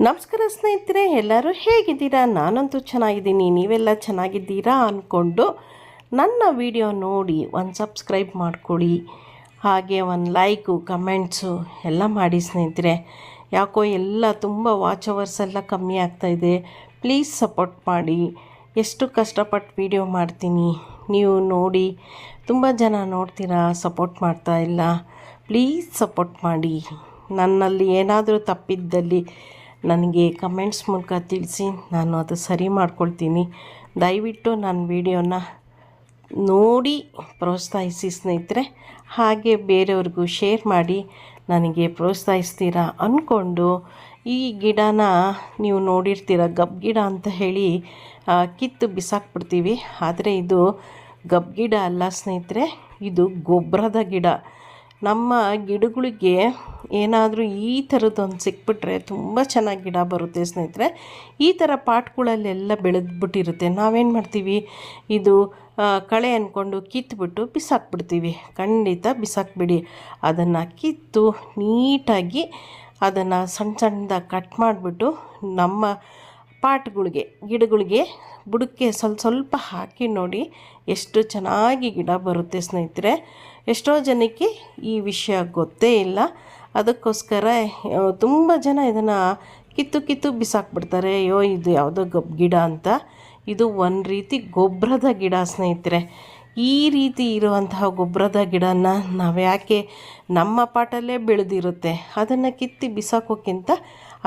ನಮಸ್ಕಾರ ಸ್ನೇಹಿತರೆ, ಎಲ್ಲರೂ ಹೇಗಿದ್ದೀರಾ? ನಾನಂತೂ ಚೆನ್ನಾಗಿದ್ದೀನಿ. ನೀವೆಲ್ಲ ಚೆನ್ನಾಗಿದ್ದೀರಾ ಅಂದ್ಕೊಂಡು ನನ್ನ ವಿಡಿಯೋ ನೋಡಿ ಒಂದು ಸಬ್ಸ್ಕ್ರೈಬ್ ಮಾಡ್ಕೊಳ್ಳಿ, ಹಾಗೆ ಒಂದು ಲೈಕು ಕಮೆಂಟ್ಸು ಎಲ್ಲ ಮಾಡಿ ಸ್ನೇಹಿತರೆ. ಯಾಕೋ ಎಲ್ಲ ತುಂಬ ವಾಚ್ ಅವರ್ಸ್ ಎಲ್ಲ ಕಮ್ಮಿ ಆಗ್ತಾಯಿದೆ. ಪ್ಲೀಸ್ ಸಪೋರ್ಟ್ ಮಾಡಿ. ಎಷ್ಟು ಕಷ್ಟಪಟ್ಟು ವಿಡಿಯೋ ಮಾಡ್ತೀನಿ, ನೀವು ನೋಡಿ. ತುಂಬ ಜನ ನೋಡ್ತೀರಾ, ಸಪೋರ್ಟ್ ಮಾಡ್ತಾ ಇಲ್ಲ. ಪ್ಲೀಸ್ ಸಪೋರ್ಟ್ ಮಾಡಿ. ನನ್ನಲ್ಲಿ ಏನಾದರೂ ತಪ್ಪಿದ್ದಲ್ಲಿ ನನಗೆ ಕಮೆಂಟ್ಸ್ ಮೂಲಕ ತಿಳಿಸಿ, ನಾನು ಅದು ಸರಿ ಮಾಡ್ಕೊಳ್ತೀನಿ. ದಯವಿಟ್ಟು ನನ್ನ ವಿಡಿಯೋನ ನೋಡಿ ಪ್ರೋತ್ಸಾಹಿಸಿ ಸ್ನೇಹಿತರೆ. ಹಾಗೆ ಬೇರೆಯವ್ರಿಗೂ ಶೇರ್ ಮಾಡಿ ನನಗೆ ಪ್ರೋತ್ಸಾಹಿಸ್ತೀರಾ ಅಂದ್ಕೊಂಡು, ಈ ಗಿಡನ ನೀವು ನೋಡಿರ್ತೀರ, ಗಬ್ಬು ಗಿಡ ಅಂತ ಹೇಳಿ ಕಿತ್ತು ಬಿಸಾಕ್ಬಿಡ್ತೀವಿ. ಆದರೆ ಇದು ಗಬ್ಬು ಗಿಡ ಅಲ್ಲ ಸ್ನೇಹಿತರೆ, ಇದು ಗೊಬ್ಬರದ ಗಿಡ. ನಮ್ಮ ಗಿಡಗಳಿಗೆ ಏನಾದರೂ ಈ ಥರದ್ದೊಂದು ಸಿಕ್ಬಿಟ್ರೆ ತುಂಬ ಚೆನ್ನಾಗಿ ಗಿಡ ಬರುತ್ತೆ ಸ್ನೇಹಿತರೆ. ಈ ಥರ ಪಾಟ್ಗಳಲ್ಲೆಲ್ಲ ಬೆಳೆದ್ಬಿಟ್ಟಿರುತ್ತೆ. ನಾವೇನು ಮಾಡ್ತೀವಿ, ಇದು ಕಳೆ ಅಂದ್ಕೊಂಡು ಕಿತ್ಬಿಟ್ಟು ಬಿಸಾಕ್ಬಿಡ್ತೀವಿ. ಖಂಡಿತ ಬಿಸಾಕ್ಬಿಡಿ. ಅದನ್ನು ಕಿತ್ತು ನೀಟಾಗಿ ಅದನ್ನು ಸಣ್ಣ ಸಣ್ಣದಾಗಿ ಕಟ್ ಮಾಡಿಬಿಟ್ಟು ನಮ್ಮ ಪಾಟ್ಗಳಿಗೆ, ಗಿಡಗಳಿಗೆ ಬುಡಕ್ಕೆ ಸ್ವಲ್ಪ ಹಾಕಿ ನೋಡಿ, ಎಷ್ಟು ಚೆನ್ನಾಗಿ ಗಿಡ ಬರುತ್ತೆ ಸ್ನೇಹಿತರೆ. ಎಷ್ಟೋ ಜನಕ್ಕೆ ಈ ವಿಷಯ ಗೊತ್ತೇ ಇಲ್ಲ. ಅದಕ್ಕೋಸ್ಕರ ತುಂಬ ಜನ ಇದನ್ನು ಕಿತ್ತು ಬಿಸಾಕ್ಬಿಡ್ತಾರೆ. ಅಯ್ಯೋ ಇದು ಯಾವುದೋ ಗಬ್ಬು ಗಿಡ ಅಂತ. ಇದು ಒಂದು ರೀತಿ ಗೊಬ್ಬರದ ಗಿಡ ಸ್ನೇಹಿತರೆ. ಈ ರೀತಿ ಇರುವಂತಹ ಗೊಬ್ಬರದ ಗಿಡನ ನಾವು ಯಾಕೆ, ನಮ್ಮ ಪಾಟಲ್ಲೇ ಬೆಳೆದಿರುತ್ತೆ, ಅದನ್ನು ಕಿತ್ತಿ ಬಿಸಾಕೋಕ್ಕಿಂತ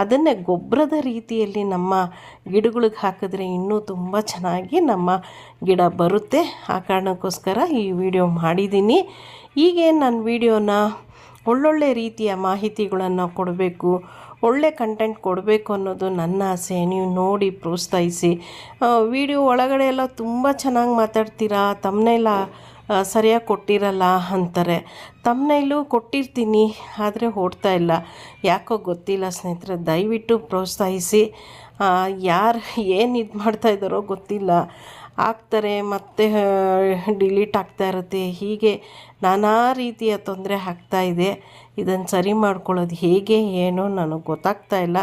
ಅದನ್ನೇ ಗೊಬ್ಬರದ ರೀತಿಯಲ್ಲಿ ನಮ್ಮ ಗಿಡಗಳಿಗೆ ಹಾಕಿದ್ರೆ ಇನ್ನೂ ತುಂಬ ಚೆನ್ನಾಗಿ ನಮ್ಮ ಗಿಡ ಬರುತ್ತೆ. ಆ ಕಾರಣಕ್ಕೋಸ್ಕರ ಈ ವಿಡಿಯೋ ಮಾಡಿದ್ದೀನಿ. ಹೀಗೆ ನನ್ನ ವಿಡಿಯೋನ ಒಳ್ಳೊಳ್ಳೆ ರೀತಿಯ ಮಾಹಿತಿಗಳನ್ನು ಕೊಡಬೇಕು, ಒಳ್ಳೆ ಕಂಟೆಂಟ್ ಕೊಡಬೇಕು ಅನ್ನೋದು ನನ್ನ ಆಸೆ. ನೀವು ನೋಡಿ ಪ್ರೋತ್ಸಾಹಿಸಿ. ವಿಡಿಯೋ ಒಳಗಡೆ ಎಲ್ಲ ತುಂಬ ಚೆನ್ನಾಗಿ ಮಾತಾಡ್ತೀರಾ, ತಮ್ಮನೆಲ್ಲ ಸರಿಯಾಗಿ ಕೊಟ್ಟಿರಲ್ಲ ಅಂತಾರೆ. ತಮ್ಮನೇಲೂ ಕೊಟ್ಟಿರ್ತೀನಿ, ಆದರೆ ಓಡ್ತಾ ಇಲ್ಲ, ಯಾಕೋ ಗೊತ್ತಿಲ್ಲ ಸ್ನೇಹಿತರೆ. ದಯವಿಟ್ಟು ಪ್ರೋತ್ಸಾಹಿಸಿ. ಯಾರು ಏನು ಇದು ಮಾಡ್ತಾಯಿದ್ದಾರೋ ಗೊತ್ತಿಲ್ಲ, ಹಾಕ್ತಾರೆ ಮತ್ತು ಡಿಲೀಟ್ ಆಗ್ತಾ ಇರುತ್ತೆ. ಹೀಗೆ ನಾನಾ ರೀತಿಯ ತೊಂದರೆ ಆಗ್ತಾಯಿದೆ. ಇದನ್ನು ಸರಿ ಮಾಡ್ಕೊಳ್ಳೋದು ಹೇಗೆ ಏನೋ ನನಗೆ ಗೊತ್ತಾಗ್ತಾ ಇಲ್ಲ.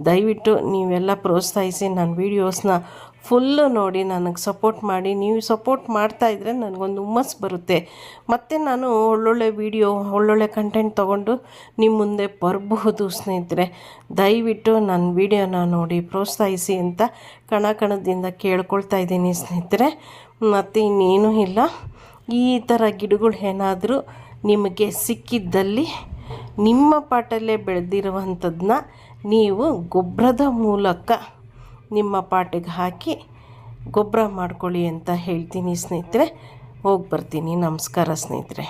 ದಯವಿಟ್ಟು ನೀವೆಲ್ಲ ಪ್ರೋತ್ಸಾಹಿಸಿ. ನನ್ನ ವೀಡಿಯೋಸ್ನ ಫುಲ್ಲು ನೋಡಿ ನನಗೆ ಸಪೋರ್ಟ್ ಮಾಡಿ. ನೀವು ಸಪೋರ್ಟ್ ಮಾಡ್ತಾಯಿದ್ರೆ ನನಗೊಂದು ಹುಮ್ಮಸ್ಸು ಬರುತ್ತೆ. ಮತ್ತು ನಾನು ಒಳ್ಳೊಳ್ಳೆ ವಿಡಿಯೋ, ಒಳ್ಳೊಳ್ಳೆ ಕಂಟೆಂಟ್ ತೊಗೊಂಡು ನಿಮ್ಮ ಮುಂದೆ ಬರಬಹುದು ಸ್ನೇಹಿತರೆ. ದಯವಿಟ್ಟು ನನ್ನ ವಿಡಿಯೋನ ನೋಡಿ ಪ್ರೋತ್ಸಾಹಿಸಿ ಅಂತ ಕಣದಿಂದ ಕೇಳ್ಕೊಳ್ತಾ ಇದ್ದೀನಿ ಸ್ನೇಹಿತರೆ. ಮತ್ತು ಇನ್ನೇನೂ ಇಲ್ಲ. ಈ ಥರ ಗಿಡಗಳು ಏನಾದರೂ ನಿಮಗೆ ಸಿಕ್ಕಿದ್ದಲ್ಲಿ ನಿಮ್ಮ ಪಾಟಲ್ಲೇ ಬೆಳೆದಿರುವಂಥದ್ದನ್ನ ನೀವು ಗೊಬ್ಬರದ ಮೂಲಕ ನಿಮ್ಮ ಪಾಟಿಗೆ ಹಾಕಿ ಗೊಬ್ಬರ ಮಾಡ್ಕೊಳ್ಳಿ ಅಂತ ಹೇಳ್ತೀನಿ ಸ್ನೇಹಿತರೆ. ಹೋಗಿ ಬರ್ತೀನಿ. ನಮಸ್ಕಾರ ಸ್ನೇಹಿತರೆ.